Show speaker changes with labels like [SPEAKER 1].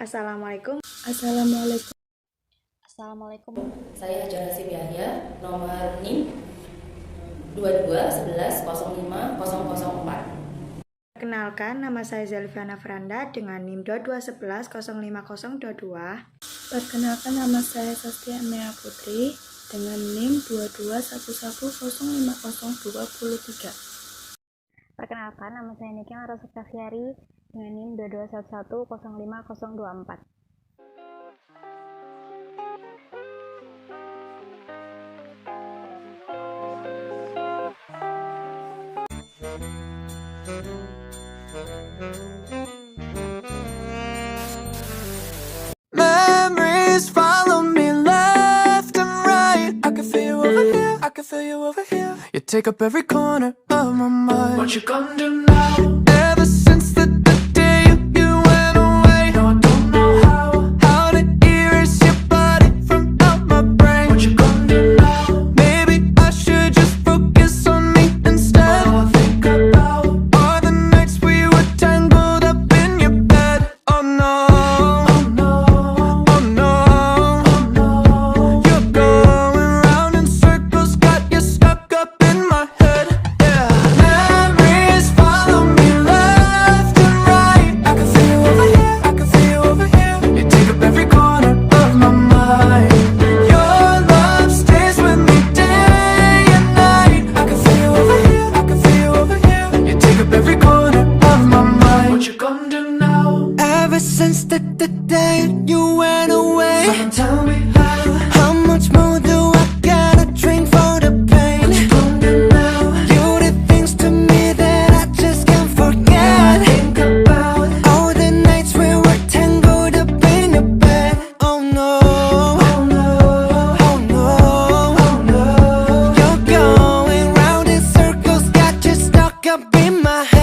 [SPEAKER 1] Assalamualaikum.
[SPEAKER 2] Assalamualaikum.
[SPEAKER 1] Assalamualaikum.
[SPEAKER 3] Saya Hajar Yahya, nomor NIM 2211050004.
[SPEAKER 1] Perkenalkan, nama saya Zelviana Freanda dengan NIM 2211050022.
[SPEAKER 2] Perkenalkan, nama saya Sasti, amilia putri dengan NIM 2211050023.
[SPEAKER 4] Perkenalkan, nama saya Niken Oktaviary dengan NIM 2211050024.
[SPEAKER 5] Memories follow me left and right. I can feel you over here, I can feel you over here. You take up every corner of my mind. What you gonna do now? Ever since the day you went away, no, I don't know how to erase your body from out my brain. What you gonna do now? Maybe I should just focus on me instead. All I think about are the nights we were tangled up in your bed. Oh no, oh no, oh no, oh no. You're going round in circles, got you stuck up in my head. Yeah, memories follow me left and right. I can feel you over here, I can feel you over here. You take up every corner of my mind. Your love stays with me day and night. I can feel you over here, I can feel you over here. You take up every corner of my mind. What you gonna do now? Ever since the day you went away, someone tell me how much more do I gotta drink for the pain? What you gonna do now? You did things to me that I just can't forget. Think about all the nights we were tangled up in your bed. Oh no, oh no, oh no, oh no. You're going round in circles, got you stuck up in my head.